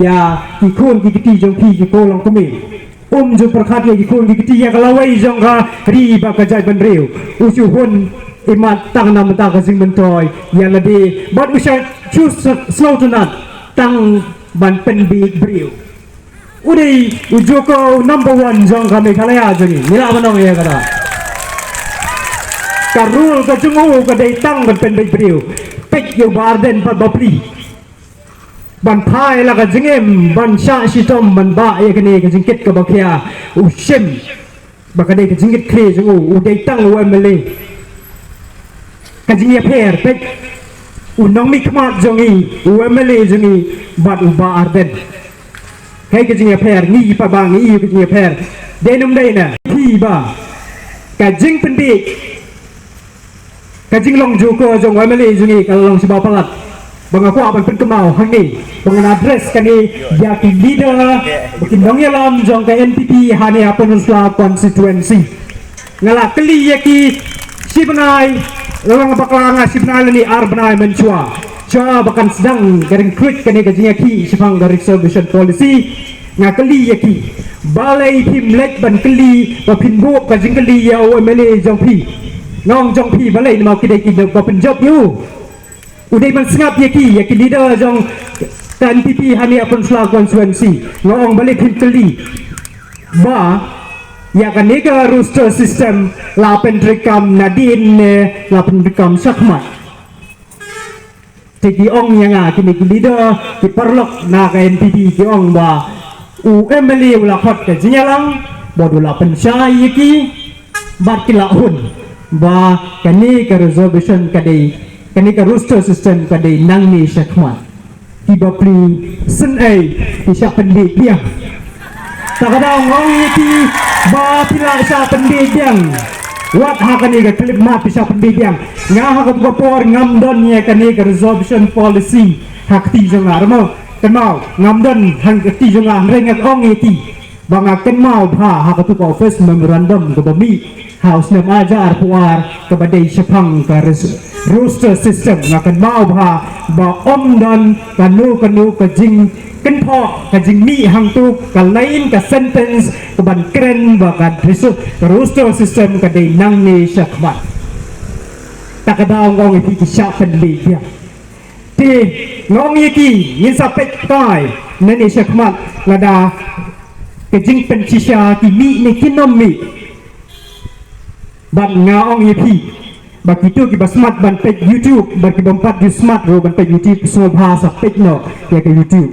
ya ikon kiti jong pi ki kolong kami jo perkat ya ikon kiti ya kalawai jong ka riba ka jai ban reu usu hon imat tang nam ta ka sing mentoy ya ladi but we shall choose slow to not tang ban pen big breu udai ujoko number 1 jong kami kalaya joni nila manong ya kada karul ka jungu ka dai tang ban pen big breu pek yo barden pa bapli ban phai la ka jingem ban sha shi tom ban ba ye kane ka jingket ka bakhya u shem ba ka dei ka jingket kre jung u dei tang wa mele ka jingya pher pek u nong mi khmat jongi u mele jongi bat u ba arden kai ka jingya pher ni pa ba ni ka jingya pher de num dei na thi ba ka jing pen bi ka jing long ju ko jong wa mele jongi ka long si ba palat bang aku akan perkemau hangi bang address kani ya ki leader bikin dong yalam jong ke NPP hani apa nusla constituency ngala keli ya ki sibnai orang baklanga sibnai ni arbnai mencua cha bahkan sedang garing klik kani gajinya ki sifang dari reservation policy ngakeli ya ki balai pimlek ban keli bapin bu kajing keli ya OMLA jong pi ngong jong pi balai mau kidai ki bapin job you udai man sengap yaki leader jong NPP hani apun slag constituency ngong balik hinteli ba ya kan nega roster system la pendrikam nadin la pendrikam sakmat tegi ong yang kini leader ki perlok na ka NPP ki ong ba UMLA ula khot ka jinyalang bodula pensai yaki bat kilaun ba kani ka reservation kadai kani ka roster system kadai nang ni syakmat tiba pli sen ai ti syak pendek dia takadang ngong yati ba pila syak pendek dia wat ha kani ka klip ma pi syak pendek dia nga ha ka por ngam don ye kani ka reservation policy hak ti jong armo kenau ngam don hang ti jong ang reng ngong yati banga kenau bha ha ka tu office memorandum ka bami house nam ajar puar ka badai syapang ka roster system ngakan mau bha ba om don kanu ka jing ken pho ka jing mi hang tu ka lain ka sentence ka ban kren ba ka roster system ka dei nang ni syakmat takadaw ngong iti ki syapen li dia ti ngong iki yin sapek tai nani syakmat lada ka jing pen sisya ki mi ni kinom mi ban ngaong iti begitu kita smart ban page YouTube bagi bompat di smart ro ban page YouTube semua bahasa page no ya ke YouTube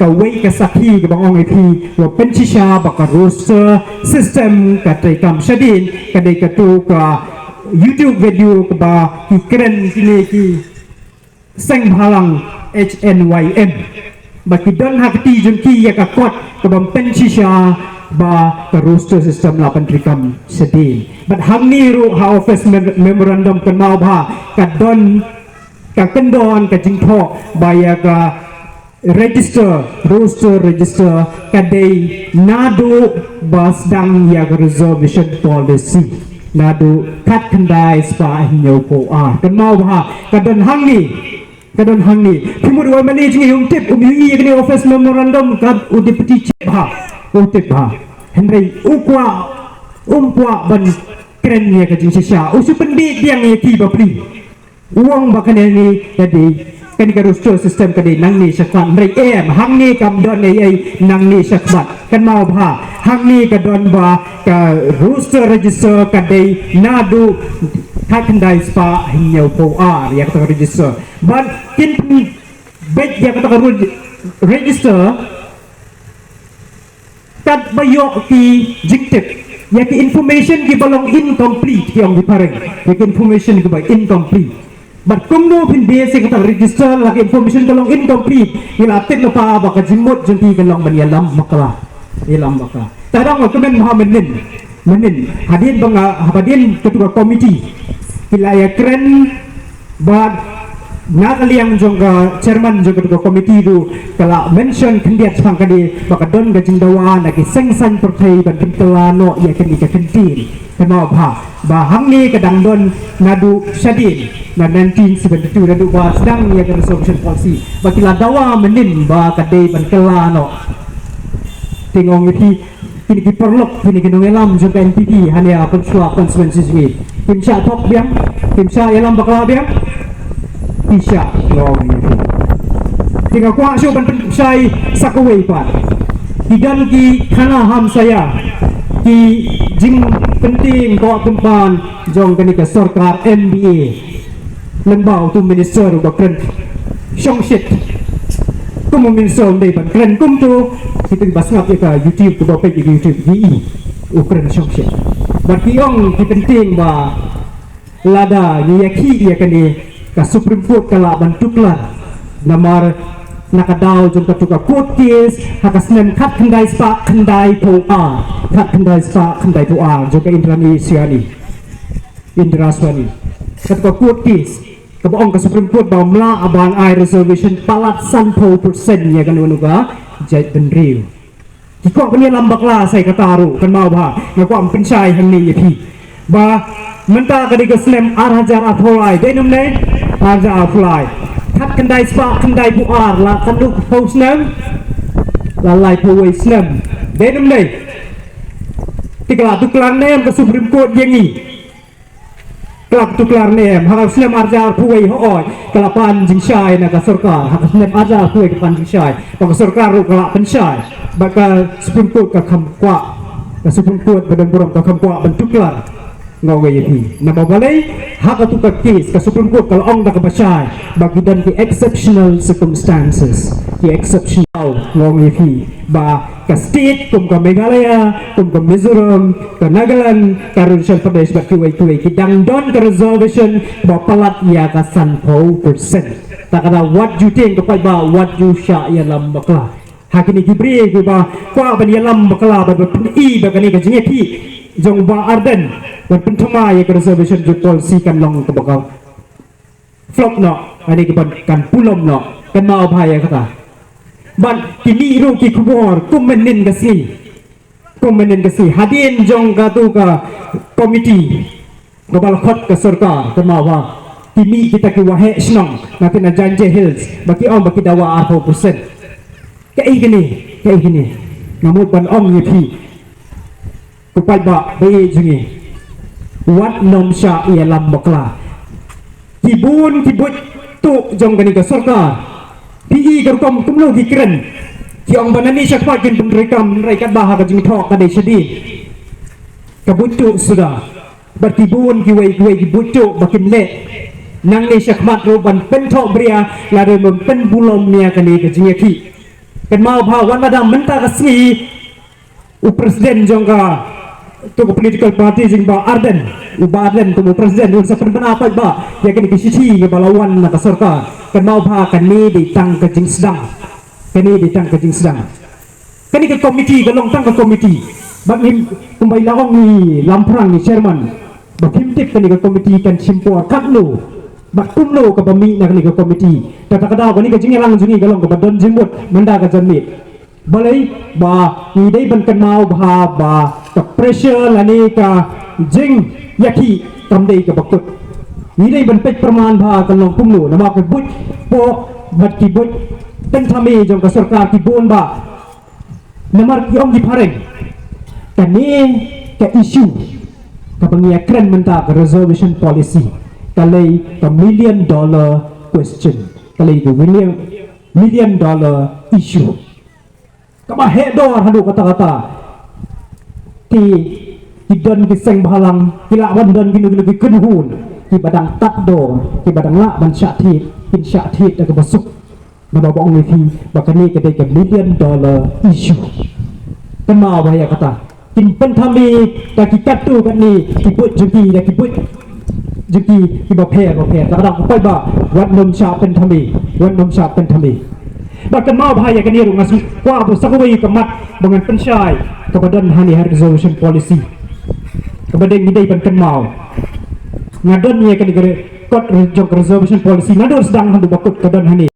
ka wei ka sakhi ke bang ong ipi ro pencisha baka roster system ka tekam shadin ka dei ka tu ka YouTube video ka ba ki keren kini ki seng bhalang HNYM bagi don hakti jungki ya ka kot ka bang pencisha ba ka roster system la pentrikam sedih but hamni ru ha office memorandum kan mau ba ka don ka kendon ka jingtho ba ya ka register roster register ka dei nadu bas dang ya ka reservation policy nadu kat kendai spa hinyo po kan mau ba ka don hangni pimur wa managing yung tip umi ya ka office memorandum ka udipti chip ha utip ha Henry ukwa umpwa ban keren ya ka jing sisya usu pendik diang ya ki bapli uang bakan ni jadi kan ka roster system ka di nang ni syakmat Henry hang ni kam don ai nang ni syakmat kan mau bha hang ni ka don ba ka roster register ka di nadu kakandai spa hinyau po ya ka register ban kin bet ya ka register kat bayok ki jingtip ya ki information ki balong incomplete ki ang dipareng ya ki information ki ba incomplete but kung no pin basic ka register la ki information kalong incomplete ilatit na pa ba ka jimot junti kalong manyalam makala ilam makala tarang ko men manin hadin bang hadin ketua komiti kilaya kren bad Ngakaliang jongga chairman jongga tu komiti tu kalau mention kendiat sang kadi baka don ga jingdawa nagi sengsan pertai ban pentelano ya kini ka kentin kenal ba hamni kadang don ngadu syadin na 1972 nadu ba sedang ya kan resolution policy baki dawa menin ba kadai ban kelano tingong iti kini ki perlok kini ki ngelam jongga NPP hanya konsulat konsumensi ni tim sya tok biang tim sya elam bakal biang Isya long tinggal kuat show ban pensai sakawai pat hidan ki kana ham saya ki jing penting ko tempan jong kani ka sarkar MBA lembau tu minister bakren shong shit kum minister dei ban kren kum tu kita basngap ka YouTube tu bapak di YouTube di ukren shong shit berarti ong ki penting ba lada ni yaki ya kani ka Supreme Court kala bantuklar namar nakadaw jong katuka court case hakasnem khat khandai spa khandai to a khat khandai spa khandai to a jong ka Indrani Siani Indraswani katuka court case ka baong ka Supreme Court ba mla abang ai reservation palat sanpo persen ya kan unuga jai benriu kiko kani lambakla sai kataru kan mau ba ngako am pensai hangni yapi ba menta kadi ka slam arhajar atholai denum ne arja fly khat kendai spa kendai buar la kandu posnam la lai powai slam denum nei tikla tuklan nem ke Supreme Court yengi kelak tuklar nem hak slam arja powai hooi kelapan jing syai na ka sarkar hak slam arja powai ke pan jing syai pa ka sarkar ru kelak pensyai bakal Supreme Court ka khamkwa ka Supreme Court badan buram ka khamkwa bentuklar ngawe yapi na babalay hak atu ka case ka Supreme Court kalau ong dak basay bagi dan ki exceptional circumstances ki exceptional ngawe yapi ba ka state kum ka Meghalaya kum ka Mizoram ka Nagaland ka Arunachal Pradesh ba ki way ki dang don ka reservation ba palat ya ka 100% takada what you think ka ba what you sha ya lam bakla hakini gibri ki ba kwa ban ya lam bakla ba i ba kani ka jingi jong ba arden dan penthama ya reservation ju policy kan long ke bakal flop no ani ke kan pulom no kan mau bahaya kata ban kini ru ki kubor kumenin gasi hadin jong ka tu ka komiti global khot ke sarkar kan mau ba kini kita ki wahe snong nanti na janje hills baki om baki dawa 40% kai gini namun ban om yepi kupai ba be jungi wat nom sha ia lam bakla kibun kibut tu jong gani ka sarkar pi gar kom kumlo dikren ki ong banani syakpa kin penrekam rekat bah ka jing thok ka de shadi kabutu sudah berkibun kiwai kibutu bakin le nang ni syakmat ro ban pen thok bria la de mem pen bulom nia kani ka jing ki kan mau bha wan madam menta ka si presiden jong ka tu political party jing ba arden tu presiden un sa pernah apa ba ya kini kisisi ke balawan na ka sarkar kan mau ba kan ni ditang ke jing sedang kini ke komiti ke long tang ke komiti bag him kumbai laong ni lamprang ni chairman bag him tip kini ke komiti kan simpor katlo bag tumlo ke bami na kini ke komiti kata-kata kini ke jing lang jungi ke long ke badon jimut menda ke janmit balai ba ni dai ban kan mau ba ka pressure lani ka jing yaki tamdei ka bakut ni dai ban pek perman ba kan long kumlu nama ka but po bat ki but ten thami jong ka sarkar ki bon ba namar ki om di pareng kan ni ka issue ka bangia kren menta ka reservation policy kalai ka $1 million question kalai ka $1 million issue kama hedor hadu kata-kata ti don kiseng balang kila wan don ginu lagi kenhun ki badang takdo ki badang la ban syatit kin syatit ke basuk nama bong ni fi bakani ke $1 million issue kema bahaya kata kin penthami ta ki katu kan ni ki put juki da ki put juki ki ba phe kadang koi ba wat nom sya penthami bahkan mau bahaya kan dia ngasih wah bu sakawai kemat dengan pensyai kepada hani resolution policy kepada yang didai ban mau ngadon ya kan kod jong reservation policy nador sedang handu bakut ke dan hani